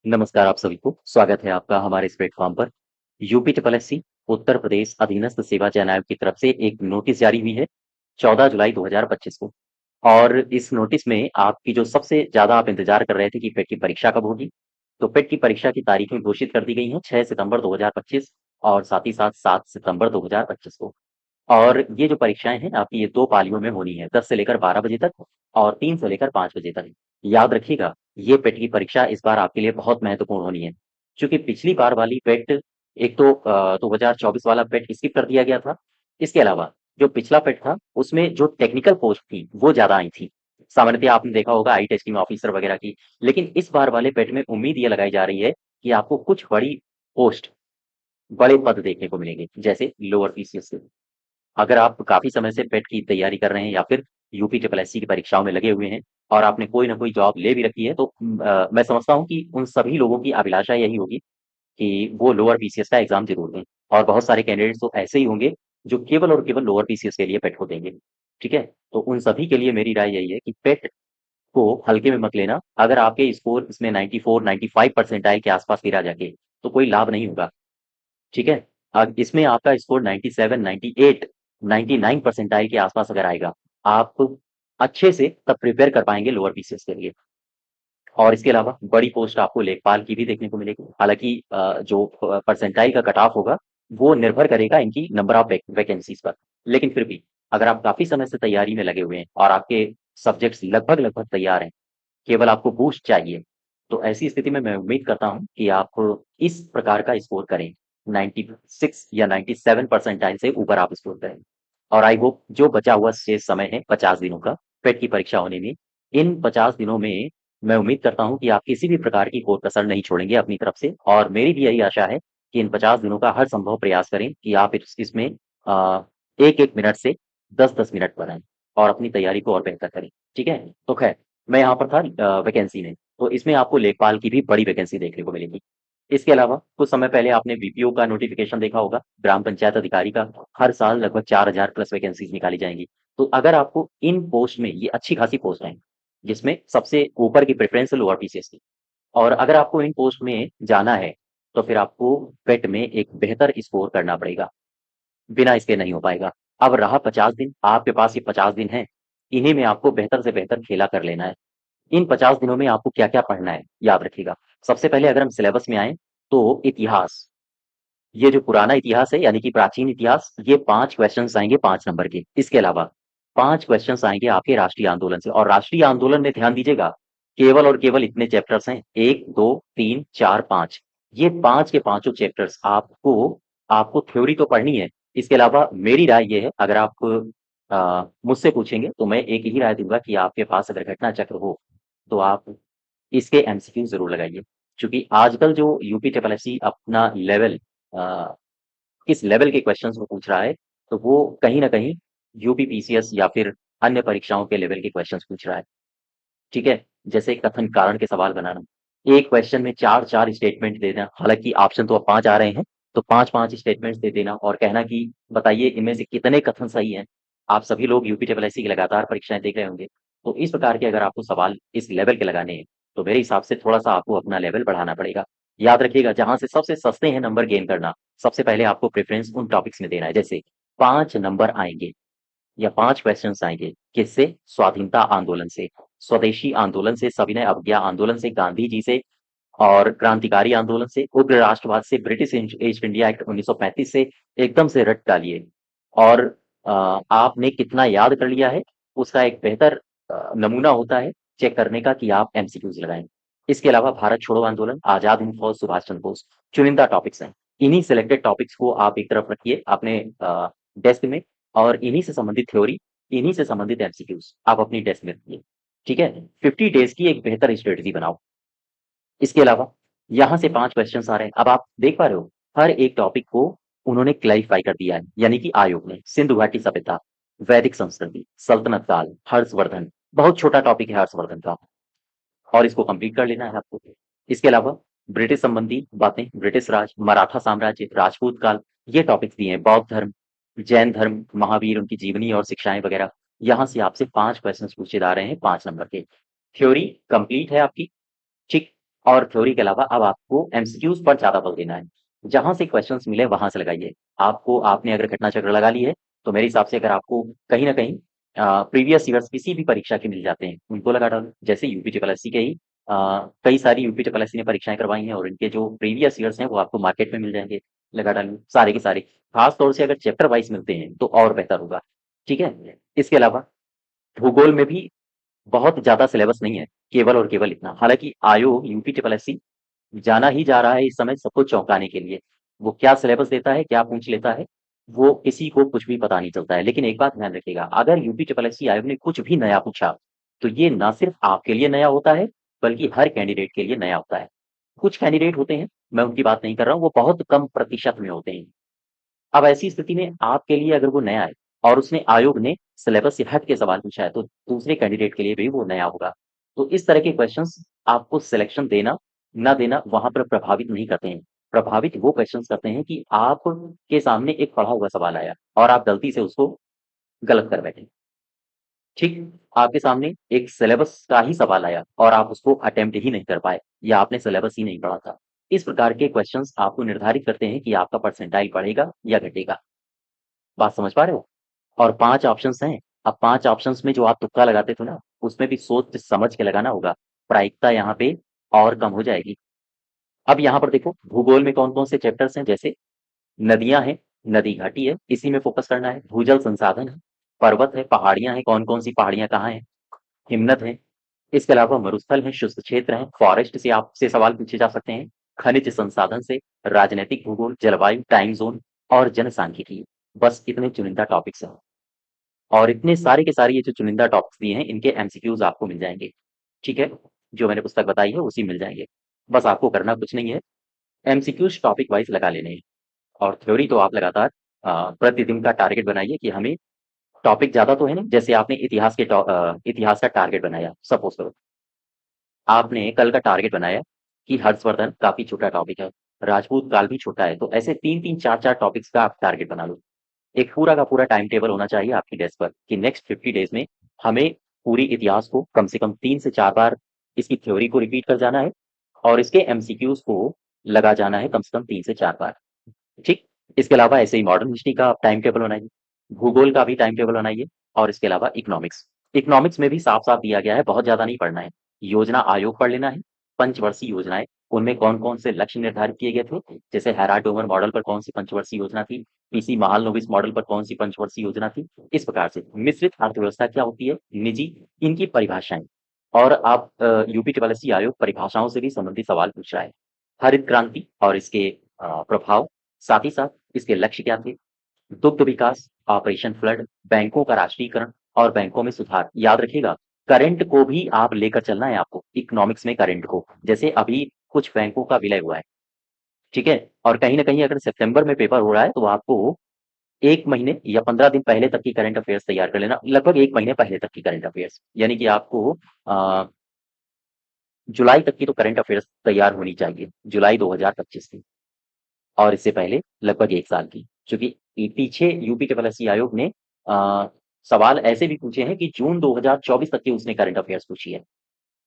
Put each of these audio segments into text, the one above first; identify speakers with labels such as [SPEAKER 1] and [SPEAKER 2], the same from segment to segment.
[SPEAKER 1] नमस्कार आप सभी को, स्वागत है आपका हमारे इस प्लेटफ़ॉर्म पर। UP triple SC Uttar Pradesh अधीनस्थ सेवा चयन आयोग की तरफ से एक नोटिस जारी हुई है 14 जुलाई 2025 को। और इस नोटिस में आपकी जो सबसे ज़्यादा आप इंतज़ार कर रहे थे कि पेट की परीक्षा कब होगी, तो पेट की परीक्षा की तारीखें घोषित कर दी गई हैं 6 सितंबर 2025 और साथ ही साथ 7 सितंबर 2025 को। और ये जो परीक्षाएँ हैं आपकी ये 2 पालियों में होनी है, 10 से लेकर 12 बजे तक और 3 से लेकर 5 बजे तक। याद रखिएगा, ये पेट की परीक्षा इस बार आपके लिए बहुत महत्वपूर्ण होनी है, क्योंकि पिछली बार वाली पेट एक तो 2024 वाला पेट स्किप कर दिया गया था। इसके अलावा जो पिछला पेट था, उसमें जो टेक्निकल पोस्ट थी, वो ज़्यादा आई थी। सामान्यतः आपने देखा होगा आई टेस्टिंग ऑफिसर वगैरह की, लेकिन इस बार वाले पेट में उम्मीद ये लगाई जा रही है कि आपको कुछ बड़ी पोस्ट, बड़े पद देखने को मिलेंगे, जैसे लोअर पीसीएस के। अगर आप काफ़ी समय से पेट की तैयारी कर रहे हैं या फिर यूपी ट्रिपल एससी की परीक्षाओं में लगे हुए हैं और आपने कोई ना कोई जॉब ले भी रखी है, तो मैं समझता हूँ कि उन सभी लोगों की अभिलाषा यही होगी कि वो लोअर पीसीएस का एग्ज़ाम ज़रूर दें। और बहुत सारे कैंडिडेट्स तो ऐसे ही होंगे जो केवल और केवल लोअर पीसीएस के लिए पेट को देंगे, ठीक है? तो उन सभी के लिए मेरी राय यही है कि पेट को हल्के में मत लेना। अगर आपके स्कोर इसमें 94, 95 परसेंटाइल के आस-पास भी आ जाके, तो कोई लाभ नहीं होगा। ठीक है? इसमें आपका स्कोर 97, 98, 99 परसेंटाइल के आसपास अगर आएगा, आप अच्छे से तब प्रिपेयर कर पाएँगे लोअर पीसीएस के लिए। और इसके अलावा बड़ी पोस्ट आपको लेखपाल की भी देखने को मिलेगी। हालाँकि जो परसेंटाइल का कट ऑफ होगा, वो निर्भर करेगा इनकी नंबर ऑफ वैकेंसीज़ पर। लेकिन फिर भी अगर आप काफ़ी समय से तैयारी में लगे हुए हैं और आपके सब्जेक्ट्स लगभग-लगभग तैयार हैं, केवल आपको बूस्ट चाहिए, तो ऐसी स्थिति में मैं उम्मीद करता हूँ कि आप इस प्रकार का स्कोर करें, 96 या 97 परसेंटाइल से ऊपर आप स्कोर करें। और आई होप जो बचा हुआ शेष समय है 50 दिनों का पेट की परीक्षा होने में, इन 50 दिनों में मैं उम्मीद करता हूँ कि आप किसी भी प्रकार की कोई कसर नहीं छोड़ेंगे अपनी तरफ से। और मेरी भी यही आशा है कि इन 50 दिनों का हर संभव प्रयास करें कि आप इसमें 1-1 मिनट से 10-10 मिनट बनाएँ और अपनी तैयारी को और बेहतर करें, ठीक है? तो ख़ैर मैं यहाँ पर था वैकेंसी में, तो इसमें आपको लेखपाल की भी बड़ी वैकेंसी देखने को मिलेगी। इसके अलावा कुछ समय पहले आपने बीपीओ का नोटिफ़िकेशन देखा होगा, ग्राम पंचायत अधिकारी का, हर साल लगभग 4000 प्लस वैकेंसीज़ निकाली जाएँगी। तो अगर आपको इन पोस्ट में ये अच्छी खासी पोस्ट हैं, जिसमें सबसे ऊपर की प्रेफ़रेंस है लोअर पीसीएस की, और अगर आपको इन पोस्ट में जाना है, तो फिर आपको पेट में एक बेहतर स्कोर करना पड़ेगा। बिना इसके नहीं हो पाएगा। अब रहा 50 दिन, आपके पास ये 50 दिन हैं, इन्हीं में आपको बेहतर से बेहतर खेला कर लेना है। इन 50 दिनों में आपको क्या-क्या पढ़ना है, याद रखिएगा। सबसे पहले अगर हम सिलेबस में आएँ, तो इतिहास, ये जो पुराना इतिहास है यानी कि प्राचीन इतिहास, ये 5 क्वेश्चन्स आएँगे 5 नंबर के। इसके अलावा 5 क्वेश्चन्स आएँगे आपके राष्ट्रीय आंदोलन से, और राष्ट्रीय आंदोलन में ध्यान दीजिएगा, केवल और केवल इतने चैप्टर्स हैं, 1, 2, 3, 4, 5। ये 5 के पाँचों चैप्टर्स आपको आपको थ्योरी तो पढ़नी है। इसके अलावा मेरी राय ये है, अगर आप मुझसे पूछेंगे तो मैं एक ही राय दूँगा कि आपके पास अगर घटना चक्र हो, तो आप इसके एमसीक्यू ज़रूर लगाइए। क्योंकि आजकल जो यूपी ट्रिपल एससी अपना लेवल अ, किस लेवल के क्वेश्चंस वो पूछ रहा है, तो वो कहीं न कहीं यूपी पीसीएस या फिर अन्य परीक्षाओं के लेवल के क्वेश्चंस पूछ रहा है, ठीक है? जैसे कथन कारण के सवाल बनाना, एक क्वेश्चन में 4-4 स्टेटमेंट दे देना, हालाँकि ऑप्शन तो अब 5 आ रहे हैं, तो 5-5 स्टेटमेंट्स दे देना और कहना कि बताइए इनमें से कितने कथन सही हैं। आप सभी लोग यूपी ट्रिपल एससी की लगातार परीक्षाएँ देख रहे होंगे, तो इस प्रकार के अगर आपको सवाल इस लेवल के लगाने हैं, तो मेरे हिसाब से थोड़ा-सा आपको अपना लेवल बढ़ाना पड़ेगा। याद रखिएगा, जहाँ से सबसे सस्ते हैं नंबर गेन करना, सबसे पहले आपको प्रेफ़रेंस उन टॉपिक्स में देना है। जैसे 5 नंबर आएँगे या 5 क्वेश्चन्स आएँगे, किससे? स्वाधीनता आंदोलन से, स्वदेशी आंदोलन से, सविनय अवज्ञा आंदोलन से, गांधी जी से और क्रांतिकारी आंदोलन से, उग्र राष्ट्रवाद से, ब्रिटिश ईस्ट इंडिया एक्ट 1935 से एकदम से रट डालिए। और आपने कितना याद कर लिया है, उसका एक बेहतर नमूना होता है चेक करने का कि आप एमसीक्यूज़ लगाएँ। इसके अलावा भारत छोड़ो आंदोलन, आज़ाद हिंद फौज, सुभाष चंद्र बोस, चुनिंदा टॉपिक्स हैं। इन्हीं सिलेक्टेड टॉपिक्स को आप एक तरफ रखिए अपने डेस्क में, और इन्हीं से संबंधित थ्योरी, इन्हीं से संबंधित एमसीक्यूज़ आप अपनी डेस्क में रखिए, ठीक है? 50 डेज़ की एक बेहतर स्ट्रेटजी बनाओ। इसके अलावा यहाँ से 5 क्वेश्चन्स आ रहे हैं। अब आप देख पा रहे हो, हर एक टॉपिक को उन्होंने क्लैरिफ़ाई कर दिया है, यानी कि आयोग ने। सिंधु घाटी सभ्यता, वैदिक संस्कृति, सल्तनत काल, हर्षवर्धन, बहुत छोटा टॉपिक है हर्षवर्धन का, और इसको कंप्लीट कर लेना है आपको। इसके अलावा ब्रिटिश संबंधी बातें, ब्रिटिश राज, मराठा साम्राज्य, राजपूत काल, ये टॉपिक्स दिए हैं। बौद्ध धर्म, जैन धर्म, महावीर, उनकी जीवनी और शिक्षाएँ वगैरह। यहाँ से आपसे 5 क्वेश्चन्स पूछे जा रहे हैं 5 नंबर के। थ्योरी कंप्लीट है आपकी, ठीक? और थ्योरी के अलावा अब आपको एमसीक्यूज पर ज्यादा बल देना है। जहां से क्वेश्चंस मिले वहां से लगाइए। आपने अगर घटना चक्र लगा ली है, तो मेरे हिसाब से अगर आपको कहीं ना कहीं प्रीवियस ईयर्स किसी भी परीक्षा के मिल जाते हैं, उनको लगा डालो। जैसे यूपी ट्रिपल एस सी के ही कई सारी यूपी ट्रिपल एस सी ने परीक्षाएं करवाई हैं, और इनके जो प्रीवियस ईयर्स हैं वो आपको मार्केट में मिल जाएंगे। लगा डालो सारे के सारे। खास तौर से अगर चैप्टर वाइज मिलते हैं तो और बेहतर होगा। ठीक है। इसके अलावा भूगोल में भी बहुत ज्यादा सिलेबस नहीं है, केवल और केवल इतना। हालांकि आयोग यूपी ट्रिपल एस सी जाना ही जा रहा है इस समय सबको चौंकाने के लिए। वो क्या सिलेबस देता है, क्या पूछ लेता है, वो किसी को कुछ भी पता नहीं चलता है। लेकिन एक बात ध्यान रखिएगा, अगर यूपी ट्रिपल एस सी आयोग ने कुछ भी नया पूछा, तो ये ना सिर्फ आपके लिए नया होता है, बल्कि हर कैंडिडेट के लिए नया होता है। कुछ कैंडिडेट होते हैं, मैं उनकी बात नहीं कर रहा हूँ, वो बहुत कम प्रतिशत में होते हैं। अब ऐसी स्थिति में आपके लिए अगर वो नया है, और उसने आयोग ने सिलेबस से हट के सवाल पूछा है, तो दूसरे कैंडिडेट के लिए भी वो नया होगा। तो इस तरह के क्वेश्चंस आपको सिलेक्शन देना ना देना वहां पर प्रभावित नहीं करते हैं। प्रभावित वो क्वेश्चंस करते हैं कि आपके सामने एक पढ़ा हुआ सवाल आया और आप गलती से उसको गलत कर बैठे। ठीक, आपके सामने एक सिलेबस का ही सवाल आया और आप उसको अटेम्प्ट ही नहीं कर पाए, या आपने सिलेबस ही नहीं पढ़ा था। इस प्रकार के क्वेश्चंस आपको निर्धारित करते हैं कि आपका परसेंटाइल बढ़ेगा या घटेगा। बात समझ पा रहे हो? और 5 ऑप्शंस हैं। अब 5 ऑप्शंस में जो आप तुक्का लगाते थे ना, उसमें भी सोच समझ के लगाना होगा। प्रायिकता यहाँ पे और कम हो जाएगी। अब यहाँ पर देखो, भूगोल में कौन-कौन से चैप्टर्स हैं, जैसे नदियाँ हैं, नदी घाटी है, इसी में फोकस करना है। भूजल संसाधन है, पर्वत है, पहाड़ियाँ हैं, कौन-कौन सी पहाड़ियाँ कहाँ हैं, हिमनद है। इसके अलावा मरुस्थल है, शुष्क क्षेत्र है, फॉरेस्ट से आपसे सवाल पूछे जा सकते हैं, खनिज संसाधन से, राजनैतिक भूगोल, जलवायु, टाइम ज़ोन और जनसांख्यिकी। बस इतने चुनिंदा टॉपिक्स हैं। और इतने सारे के सारे ये जो चुनिंदा टॉपिक्स दिए हैं, इनके एमसीक्यूज आपको मिल जाएंगे। ठीक है, जो मैंने पुस्तक बताई है उसी मिल जाएंगे। बस आपको करना कुछ नहीं है, एमसीक्यूज टॉपिक वाइज लगा लेने हैं। और थ्योरी तो आप लगातार प्रतिदिन का टारगेट बनाइए कि हमें टॉपिक ज्यादा तो है नहीं। जैसे आपने इतिहास का टारगेट बनाया, सपोज करो आपने कल का टारगेट बनाया कि हर्षवर्धन काफी छोटा टॉपिक है, राजपूत काल भी छोटा है, तो ऐसे तीन तीन चार चार टॉपिक्स का आप टारगेट बना लो। एक पूरा का पूरा टाइम टेबल होना चाहिए आपकी डेस्क पर कि नेक्स्ट 50 डेज में हमें पूरी इतिहास को कम से कम 3 से 4 बार इसकी थ्योरी को रिपीट कर जाना है, और इसके एमसीक्यूज को लगा जाना है कम से कम 3 से 4 बार। ठीक। इसके अलावा ऐसे ही मॉडर्न हिस्ट्री का आप टाइम टेबल बनाइए, भूगोल का भी टाइम टेबल बनाइए, और इसके अलावा इकोनॉमिक्स। इकोनॉमिक्स में भी साफ-साफ दिया गया है, बहुत ज़्यादा नहीं पढ़ना है। योजना आयोग पढ़ लेना है, पंचवर्षीय योजनाएँ, उनमें कौन-कौन से लक्ष्य निर्धारित किए गए थे, जैसे हैराट-ओवर मॉडल पर कौन-सी पंचवर्षीय योजना थी, पीसी महालनोबिस मॉडल पर कौन-सी पंचवर्षीय योजना थी। इस प्रकार से मिश्रित अर्थव्यवस्था क्या होती है, निजी, इनकी परिभाषाएँ। और आप यूपी ट्रिपल एससी आयोग परिभाषाओं से भी संबंधित सवाल पूछ रहा है। हरित क्रांति और इसके प्रभाव, साथ ही साथ इसके लक्ष्य क्या थे, दुग्ध विकास, ऑपरेशन फ्लड, बैंकों का राष्ट्रीयकरण और बैंकों में सुधार। याद रखिएगा, करंट को भी आप लेकर चलना है आपको इकोनॉमिक्स में, करंट को। जैसे अभी कुछ बैंकों का विलय हुआ है, ठीक है, और कहीं ना कहीं अगर सितंबर में पेपर हो रहा है, तो आपको 1 महीने या 15 दिन पहले तक की करंट अफेयर्स तैयार कर लेना, लगभग 1 महीने पहले तक की करंट अफेयर्स, यानी कि आपको जुलाई तक की तो करंट अफेयर्स तैयार होनी चाहिए, जुलाई 2025 की। और इससे पहले लगभग 1 साल की, क्योंकि पीछे यूपी ट्रिपल एससी आयोग ने सवाल ऐसे भी पूछे हैं कि जून 2024 तक की उसने करंट अफेयर्स पूछी है,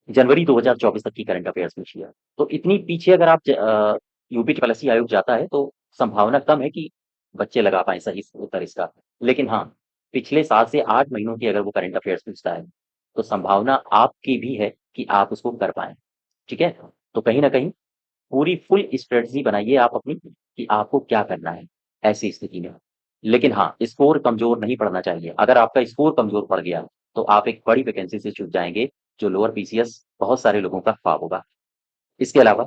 [SPEAKER 1] जनवरी 2024 तक की करंट अफेयर्स पूछी है। तो इतनी पीछे अगर आप यूपी ट्रिपल एससी आयोग जाता है, तो संभावना कम है कि बच्चे लगा पाए सही उत्तर इसका। लेकिन हाँ, पिछले 7 से 8 महीनों की अगर वो करंट अफेयर्स पूछता है, तो संभावना आपकी भी है कि आप उसको कर पाए। ठीक है, तो कहीं ना कहीं पूरी फुल स्ट्रेटजी बनाइए आप अपनी कि आपको क्या करना है ऐसी स्थिति में। लेकिन हाँ, स्कोर कमजोर नहीं पड़ना चाहिए। अगर आपका स्कोर कमजोर पड़ गया, तो आप एक बड़ी वैकेंसी से चूक जाएंगे, जो लोअर पीसीएस बहुत सारे लोगों का ख्वाब होगा। इसके अलावा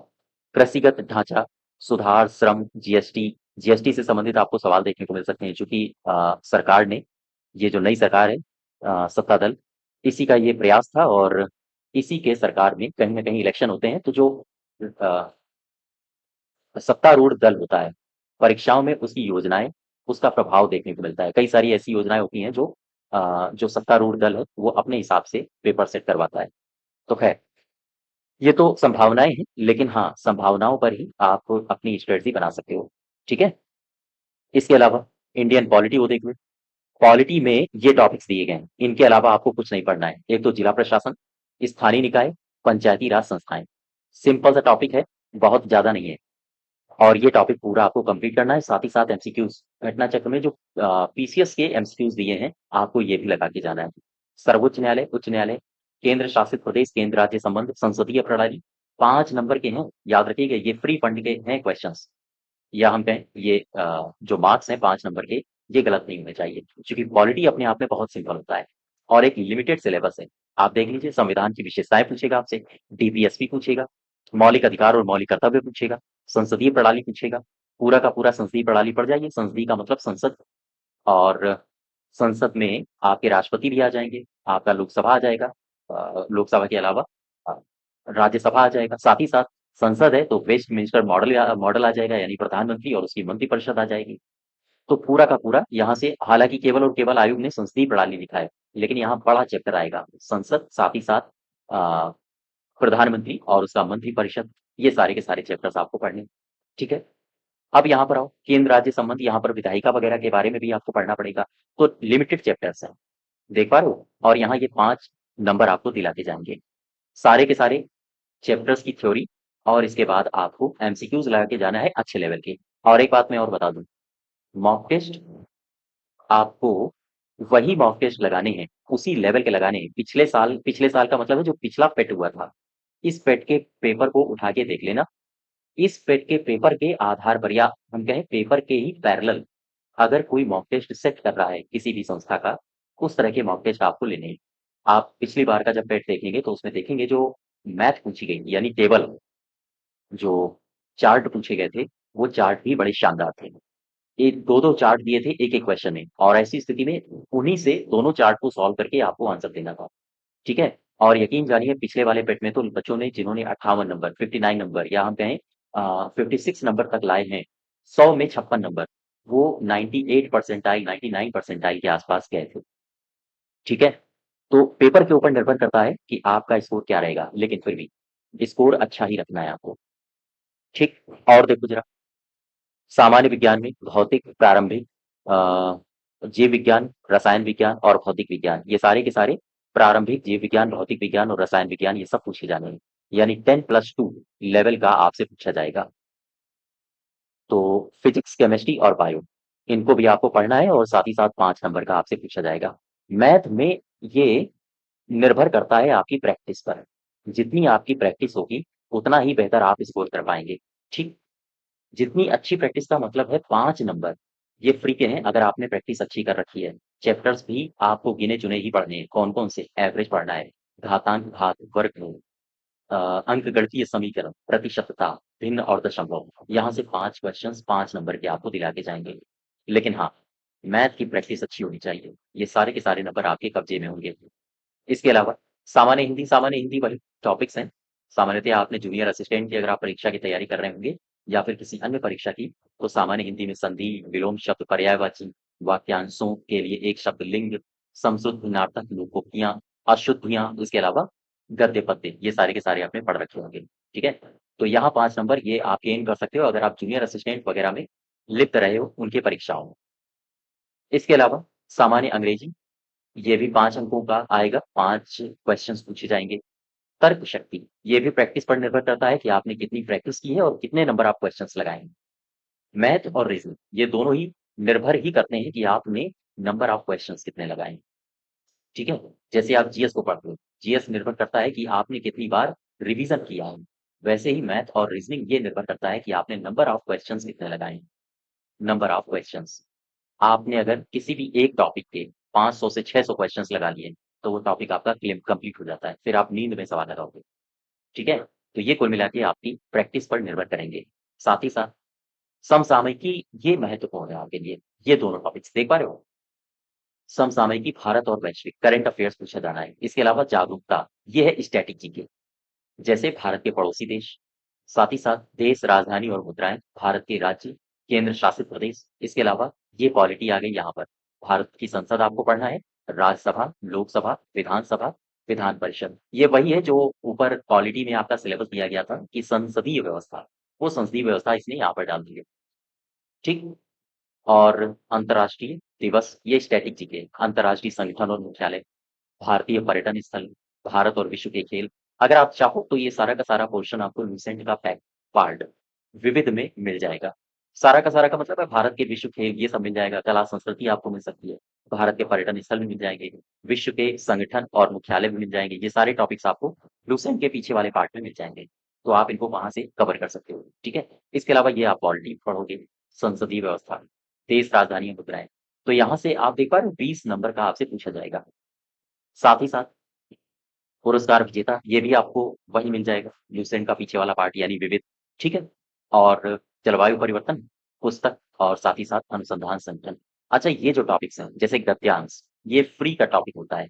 [SPEAKER 1] कृषिगत ढांचा सुधार, श्रम, जीएसटी, जीएसटी से संबंधित आपको सवाल देखने को मिल सकते हैं, चूंकि सरकार ने, ये जो नई सरकार है, सत्ता दल, इसी का ये प्रयास था। और इसी के सरकार में कहीं ना कहीं इलेक्शन होते हैं, तो जो सत्तारूढ़ दल होता है, परीक्षाओं में उसकी योजनाएँ, उसका प्रभाव देखने को मिलता है। कई सारी ऐसी योजनाएँ होती हैं जो सत्तारूढ़ दल है, वो अपने हिसाब से पेपर सेट करवाता है। तो ख़ैर, ये तो संभावनाएँ हैं, लेकिन हाँ, संभावनाओं पर ही आप अपनी स्ट्रेटजी बना सकते हो। ठीक है? इसके अलावा इंडियन पॉलिटी को देख लो। पॉलिटी में ये टॉपिक्स दिए गए हैं, इनके अलावा आपको कुछ नहीं पढ़ना है। एक तो जिला प्रशासन, स्थानीय निकाय, पंचायती राज संस्थाएँ। सिंपल सा टॉपिक है, बहुत ज़्यादा नहीं है। और ये टॉपिक पूरा आपको कंप्लीट करना है, साथ ही साथ एमसीक्यूज़ घटना चक्र में जो पीसीएस के एमसीक्यूज़ दिए हैं, आपको ये भी लगा के जाना है। सर्वोच्च न्यायालय, उच्च न्यायालय, केंद्र शासित प्रदेश, केंद्र राज्य संबंध, संसदीय प्रणाली, 5 नंबर के हैं, याद रखिएगा ये फ्री फंड के हैं क्वेश्चंस। या हम कहें ये जो मार्क्स हैं 5 नंबर के, ये गलत नहीं होने चाहिए, क्योंकि पॉलिटी अपने आप में बहुत सिंपल होता है और एक लिमिटेड सिलेबस है। आप देख लीजिए, संविधान की विशेषताएं पूछेगा आपसे, डीपीएसपी पूछेगा, मौलिक अधिकार और मौलिक कर्तव्य पूछेगा, संसदीय प्रणाली पूछेगा, पूरा का पूरा संसदीय प्रणाली पड़ जाइए। संसदीय का मतलब संसद, और संसद में आपके राष्ट्रपति भी आ जाएंगे, आपका लोकसभा आ जाएगा, लोकसभा के अलावा अ, राज्यसभा आ जाएगा, साथ ही साथ संसद है तो वेस्ट मिनिस्टर मॉडल मॉडल आ जाएगा, यानी प्रधानमंत्री और उसकी मंत्रिपरिषद आ जाएगी। तो पूरा का पूरा यहाँ से, हालांकि केवल और केवल आयोग ने संसदीय प्रणाली लिखा है, लेकिन यहाँ बड़ा चैप्टर आएगा संसद, साथ ही साथ प्रधानमंत्री और उसका मंत्रिपरिषद, ये सारे के सारे चैप्टर्स आपको पढ़ने हैं। ठीक है। अब यहाँ पर आओ, केंद्र राज्य संबंध, यहाँ पर विधायिका वगैरह के बारे में भी आपको पढ़ना पड़ेगा। तो लिमिटेड चैप्टर्स हैं, देख पा रहे हो, और यहाँ ये 5 नंबर आपको दिलाते जाएंगे, सारे के सारे चैप्टर्स की थ्योरी, और इसके बाद आपको एमसीक्यूज लगा के जाना है अच्छे लेवल के। और एक बात मैं और बता दूं, मॉक टेस्ट आपको वही मॉक टेस्ट लगाने हैं, उसी लेवल के लगाने हैं। पिछले साल का मतलब है जो पिछला पेट हुआ था, इस पेट के पेपर को उठा के देख लेना। इस पेट के पेपर के आधार पर, या हम कहें पेपर के ही पैरेलल, अगर कोई मॉक टेस्ट सेट कर रहा है किसी भी संस्था का, उस तरह के मॉक टेस्ट आपको लेने हैं। आप पिछली बार का जब पेट देखेंगे तो उसमें देखेंगे जो मैथ पूछी गई, यानी टेबल, जो चार्ट पूछे गए थे, वो चार्ट भी बड़े शानदार थे। एक दो दो चार्ट दिए थे एक एक क्वेश्चन में, और ऐसी स्थिति में उन्हीं से दोनों चार्ट को सॉल्व करके आपको आंसर देना था। ठीक है। और यकीन जानिए, पिछले वाले पेट में तो बच्चों ने, जिन्होंने 58 नंबर, 59 नंबर, या हम कहें 56 नंबर तक लाए हैं, 100 में 56 नंबर, वो 98 परसेंटाइल, 99 परसेंटाइल के आसपास गए थे। ठीक है। तो पेपर के ऊपर निर्भर करता है कि आपका स्कोर क्या रहेगा, लेकिन फिर भी स्कोर अच्छा ही रखना है आपको। ठीक। और देखो जरा, सामान्य विज्ञान में भौतिक, प्रारंभिक, जीव विज्ञान, रसायन विज्ञान और भौतिक विज्ञान, ये सारे के सारे प्रारंभिक जीव विज्ञान, भौतिक विज्ञान और रसायन विज्ञान, ये सब पूछे जाने हैं, यानी 10+2 लेवल का आपसे पूछा जाएगा। तो फिजिक्स, केमिस्ट्री और बायो, इनको भी आपको पढ़ना है, और साथ ही साथ 5 नंबर का आपसे पूछा जाएगा। मैथ में ये निर्भर करता है आपकी प्रैक्टिस पर, जितनी आपकी प्रैक्टिस होगी उतना ही बेहतर आप स्कोर कर पाएंगे। ठीक। जितनी अच्छी प्रैक्टिस का मतलब है 5 नंबर, ये फ्री के हैं अगर आपने प्रैक्टिस अच्छी कर रखी है। चैप्टर्स भी आपको गिने चुने ही पढ़ने हैं, कौन कौन से, एवरेज पढ़ना है, घातांक, घात, वर्गमूल, अंकगणितीय समीकरण, प्रतिशतता, भिन्न और दशमलव, यहाँ से 5 क्वेश्चंस 5 नंबर के आपको दिला के जाएंगे। लेकिन हाँ, मैथ की प्रैक्टिस अच्छी होनी चाहिए, ये सारे के सारे नंबर आपके कब्जे में होंगे। इसके अलावा सामान्य हिंदी वही टॉपिक्स हैं। सामान्यतः आपने जूनियर असिस्टेंट की, अगर आप परीक्षा की तैयारी कर रहे होंगे या फिर किसी अन्य परीक्षा की, तो सामान्य हिंदी में संधि, विलोम शब्द, पर्यायवाची, वाक्यांशों के लिए एक शब्द, लिंग, समश्रुत भिन्नार्थक, लोकोक्तियां, अशुद्धियां, इसके अलावा गद्य पद्य, ये सारे के सारे आपने पढ़ रखे होंगे। ठीक है। तो यहाँ 5 नंबर ये आप गेन कर सकते हो अगर आप जूनियर असिस्टेंट वगैरह में लिप्त रहे हो उनकी परीक्षाओं में। इसके अलावा सामान्य अंग्रेजी, ये भी 5 अंकों का आएगा, 5 क्वेश्चंस पूछे जाएंगे। तर्क शक्ति, ये भी प्रैक्टिस पर निर्भर करता है कि आपने कितनी प्रैक्टिस की है और कितने नंबर आप क्वेश्चंस लगाए हैं। मैथ और रीजनिंग, ये दोनों ही निर्भर ही करते हैं कि आपने नंबर ऑफ क्वेश्चंस कितने लगाए हैं। ठीक है। जैसे आप जीएस को पढ़ते हो, जीएस निर्भर करता है कि आपने कितनी बार रिवीजन किया है। वैसे ही मैथ और रीजनिंग ये निर्भर करता है कि आपने नंबर ऑफ क्वेश्चंस कितने लगाए हैं। नंबर ऑफ क्वेश्चंस, आपने अगर किसी भी एक टॉपिक के 500 से 600 क्वेश्चंस लगा लिए, तो वो टॉपिक आपका क्लेम कंप्लीट हो जाता है, फिर आप नींद में सवाल लगाओगे। ठीक है। तो ये कुल मिला के आपकी प्रैक्टिस पर निर्भर करेंगे। साथ ही साथ समसामयिकी, ये महत्वपूर्ण है आपके लिए। ये दोनों टॉपिक्स देख पा रहे हो, समसामयिकी, भारत और वैश्विक करंट अफेयर्स पूछा जाना है। इसके अलावा जागरूकता, ये है स्टैटिक जीके, जैसे भारत के पड़ोसी देश, साथ ही साथ देश, राजधानी और मुद्राएं, भारत के राज्य, केंद्र शासित प्रदेश। इसके अलावा ये पॉलिटी आ गई यहाँ पर, भारत की संसद आपको पढ़ना है, राज्यसभा, लोकसभा, विधानसभा, विधान परिषद, ये वही है जो ऊपर पॉलिटी में आपका सिलेबस दिया गया था कि संसदीय व्यवस्था, वो संसदीय व्यवस्था इसने यहाँ पर डाल दी है। ठीक। और अंतर्राष्ट्रीय दिवस, ये स्टैटिक जीके, अंतर्राष्ट्रीय संगठन और मुख्यालय, भारतीय पर्यटन स्थल, भारत और विश्व के खेल, अगर आप चाहो तो ये सारा का सारा पोर्शन आपको लूसेंट का पार्ट विविध में मिल जाएगा। सारा का सारा का मतलब है भारत के विश्व खेल ये सब मिल जाएगा, कला संस्कृति आपको मिल सकती है, भारत के पर्यटन स्थल भी मिल जाएंगे, विश्व के संगठन और मुख्यालय भी मिल जाएंगे। ये सारे टॉपिक्स आपको लूसेंट के पीछे वाले पार्ट में मिल जाएंगे, तो आप इनको वहां से कवर कर सकते हो। ठीक है, इसके अलावा ये आप पॉलिटी पढ़ोगे, संसदीय व्यवस्था, देश राजधानी मुद्राएं, तो यहाँ से आप देख पा रहे हो 20 नंबर का आपसे पूछा जाएगा। साथ ही साथ पुरस्कार विजेता ये भी आपको वही मिल जाएगा, ल्यूसेंट का पीछे वाला पार्ट यानी विविध। ठीक है, और जलवायु परिवर्तन, पुस्तक और साथ ही साथ अनुसंधान संगठन। अच्छा, ये जो टॉपिक्स हैं जैसे गद्यांश, ये फ्री का टॉपिक होता है।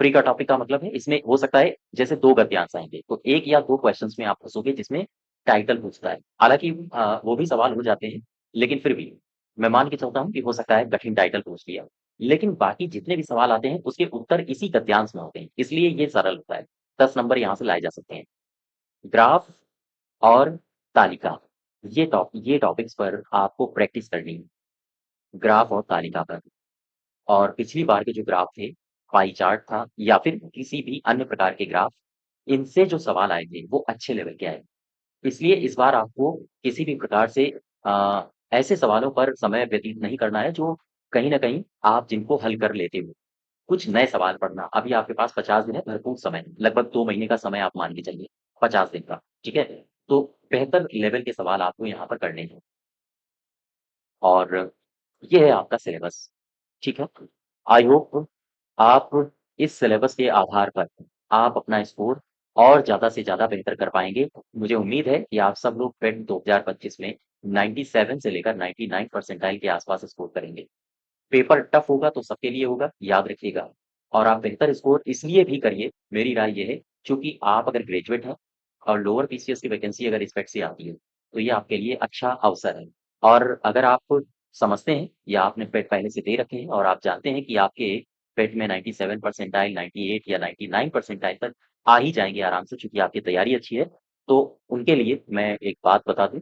[SPEAKER 1] फ्री का टॉपिक का मतलब है इसमें हो सकता है जैसे 2 गद्यांश आएंगे तो 1 या 2 क्वेश्चंस में आप फंसोगे जिसमें टाइटल पूछता है। हालांकि वो भी सवाल हो जाते हैं, लेकिन फिर भी मैं मान के चलता हूँ कि हो सकता है कठिन टाइटल पूछ लिया, लेकिन बाकी जितने भी सवाल आते हैं उसके उत्तर इसी गद्यांश में होते हैं, इसलिए ये सरल होता है। 10 नंबर यहाँ से लाए जा सकते हैं। ग्राफ और तालिका, ये टॉपिक्स पर आपको प्रैक्टिस करनी है, ग्राफ और तालिका पर। और पिछली बार के जो ग्राफ थे, पाई चार्ट था या फिर किसी भी अन्य प्रकार के ग्राफ, इनसे जो सवाल आए थे वो अच्छे लेवल के आए। इसलिए इस बार आपको किसी भी प्रकार से ऐसे सवालों पर समय व्यतीत नहीं करना है जो कहीं न कहीं आप जिनको हल कर लेते हो। कुछ नए सवाल पढ़ना, अभी आपके पास 50 दिन है, भरपूर समय है, लगभग 2 महीने का समय आप मान के चलिए, 50 दिन का, ठीक है? तो बेहतर लेवल के सवाल आपको यहाँ पर करने हैं। और ये है आपका सिलेबस, ठीक है? आई होप आप इस सिलेबस के आधार पर आप अपना स्कोर और ज़्यादा से ज़्यादा बेहतर कर पाएँगे। मुझे उम्मीद है कि आप सब लोग टेट 2025 में 97 से लेकर 99 परसेंटाइल के आसपास स्कोर करेंगे। पेपर टफ होगा तो सबके लिए होगा, याद रखिएगा। और आप बेहतर स्कोर इसलिए भी करिए, मेरी राय ये है, चूँकि आप अगर ग्रेजुएट हैं और लोअर पीसीएस की वैकेंसी अगर इस पेट से आती है, तो ये आपके लिए अच्छा अवसर है। और अगर आप समझते हैं या आपने पेट पहले से दे रखे हैं और आप जानते हैं कि आपके पेट में 97 परसेंटाइल, 98 या 99 परसेंटाइल तक आ ही जाएँगे आराम से, चूँकि आपकी तैयारी अच्छी है, तो उनके लिए मैं एक बात बता दूँ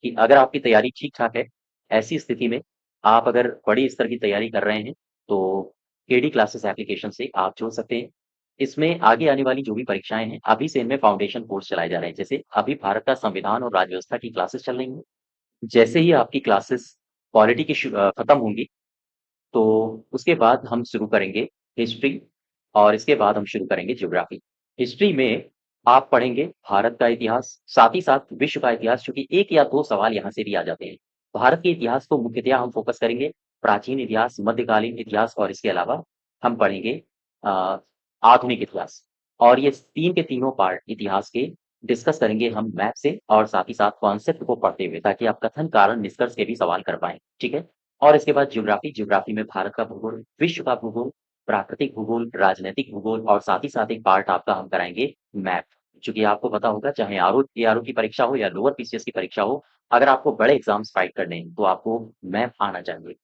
[SPEAKER 1] कि अगर आपकी तैयारी ठीक-ठाक है, ऐसी स्थिति में आप अगर बड़ी स्तर की तैयारी कर रहे हैं, तो केडी क्लासेस एप्लीकेशन से आप जोड़ सकते हैं। इसमें आगे आने वाली जो भी परीक्षाएँ हैं, अभी से इनमें फाउंडेशन कोर्स चलाए जा रहे हैं। जैसे अभी भारत का संविधान और राज्य व्यवस्था की क्लासेस चल रही हैं। जैसे ही आपकी क्लासेस पॉलिटी की खत्म होंगी, तो उसके बाद हम शुरू करेंगे हिस्ट्री और इसके बाद हम शुरू करेंगे ज्योग्राफी। हिस्ट्री में आप पढ़ेंगे भारत का इतिहास, साथ ही साथ विश्व का इतिहास, चूँकि 1 या 2 सवाल यहाँ से भी आ जाते हैं। भारत के इतिहास को मुख्यतया हम फ़ोकस करेंगे, प्राचीन इतिहास, मध्यकालीन इतिहास और इसके अलावा हम पढ़ेंगे अ, आधुनिक इतिहास। और ये 3 के तीनों पार्ट इतिहास के डिस्कस करेंगे हम मैप से और साथ ही साथ कॉन्सेप्ट को पढ़ते हुए, ताकि आप कथन, कारण, निष्कर्ष के भी सवाल कर पाएँ। ठीक है? और इसके बाद ज्योग्राफी में भारत का भूगोल, विश्व का भूगोल, प्राकृतिक भूगोल, राजनैतिक भूगोल और साथ ही साथ एक पार्ट आपका हम कराएँगे मैप। चूँकि आपको पता होगा चाहे आरओ एआरओ की परीक्षा हो या लोअर पीसीएस की परीक्षा हो, अगर आपको बड़े एग्ज़ाम्स फाइट करने हैं, तो आपको मैप आना चाहिए।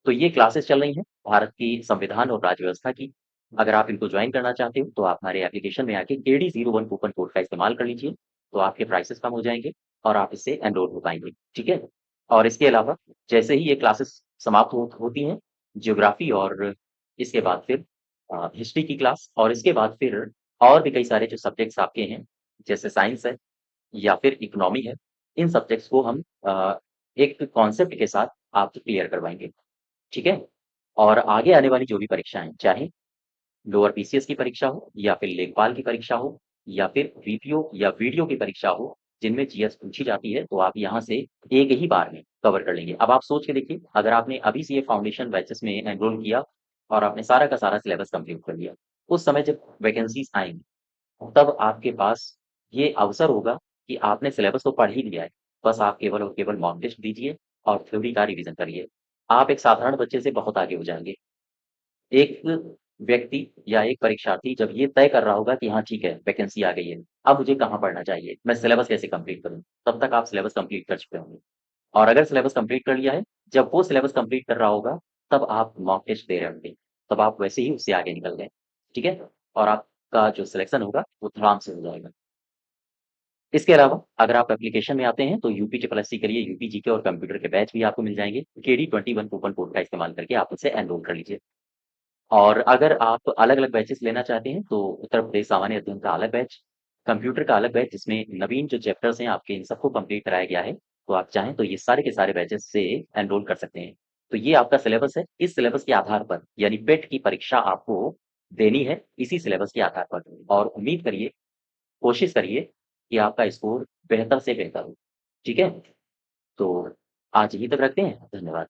[SPEAKER 1] तो ये क्लासेस चल रही हैं भारत की संविधान और राज्य व्यवस्था की। अगर आप इनको जॉइन करना चाहते हो, तो आप हमारे एप्लीकेशन में आके केडी 01 कूपन कोड का इस्तेमाल कर लीजिए, तो आपके प्राइसेस कम हो जाएँगे और आप इससे एनरोल हो पाएँगे, ठीक है? और इसके अलावा जैसे ही ये क्लासेस समाप्त होती हैं, ज्योग्राफी और इसके बाद फिर हिस्ट्री की क्लास और इसके बाद फिर और भी कई सारे जो सब्जेक्ट्स आपके हैं, जैसे साइंस है या फिर इकोनॉमी है, इन सब्जेक्ट्स को हम एक कॉन्सेप्ट के साथ आपको क्लियर करवाएँगे। ठीक है? और आगे आने वाली जो भी परीक्षाएँ, चाहे लोअर पीसीएस की परीक्षा हो या फिर लेखपाल की परीक्षा हो या फिर वीपीओ या वीडियो की परीक्षा हो, जिनमें जीएस पूछी जाती है, तो आप यहाँ से एक ही बार में कवर कर लेंगे। अब आप सोच के देखिए, अगर आपने अभी से ये फाउंडेशन बैचेस में एनरोल किया और आपने सारा का सारा सिलेबस कंप्लीट कर लिया, उस समय जब वैकेंसीज़ आएँगी, तब आपके पास ये अवसर होगा कि आपने सिलेबस तो पढ़ ही लिया है, बस आप केवल और केवल मॉक टेस्ट दीजिए और थ्योरी का रिवीजन करिए। आप एक साधारण बच्चे से बहुत आगे हो जाएँगे। एक व्यक्ति या एक परीक्षार्थी जब ये तय कर रहा होगा कि हाँ ठीक है, वैकेंसी आ गई है, अब मुझे कहाँ पढ़ना चाहिए? मैं सिलेबस कैसे कंप्लीट करूँ? तब तक आप सिलेबस कंप्लीट कर चुके होंगे। और अगर सिलेबस कंप्लीट कर लिया है, जब वो सिलेबस कंप्लीट कर रहा होगा, तब आप मॉक टेस्ट दे रहे होंगे। तब आप वैसे ही उससे आगे निकल गए, ठीक है? और आपका जो सिलेक्शन होगा, वो धड़ाम से हो जाएगा। इसके अलावा अगर आप एप्लीकेशन में आते हैं, तो यूपी ट्रिपल एससी के लिए यूपी जीके और कंप्यूटर के बैच भी आपको मिल जाएँगे। केडी 21 कूपन कोड का इस्तेमाल करके आप उनसे एनरोल कर लीजिए। और अगर आप अलग-अलग बैचेज़ लेना चाहते हैं, तो उत्तर प्रदेश सामान्य अध्ययन का अलग बैच, कंप्यूटर का अलग बैच जिसमें नवीन जो चैप्टर्स हैं आपके इन सबको कंप्लीट कराया गया है। तो आप चाहें तो ये सारे के सारे बैचेज़ से एनरोल कर सकते हैं। तो ये आपका सिलेबस है, इस सिलेबस के आधार पर यानी पेट की परीक्षा आपको देनी है, इसी सिलेबस के आधार पर और उम्मीद करिए, कोशिश करिए कि आपका स्कोर बेहतर से बेहतर हो। ठीक है? तो आज यहीं तक रखते हैं। धन्यवाद।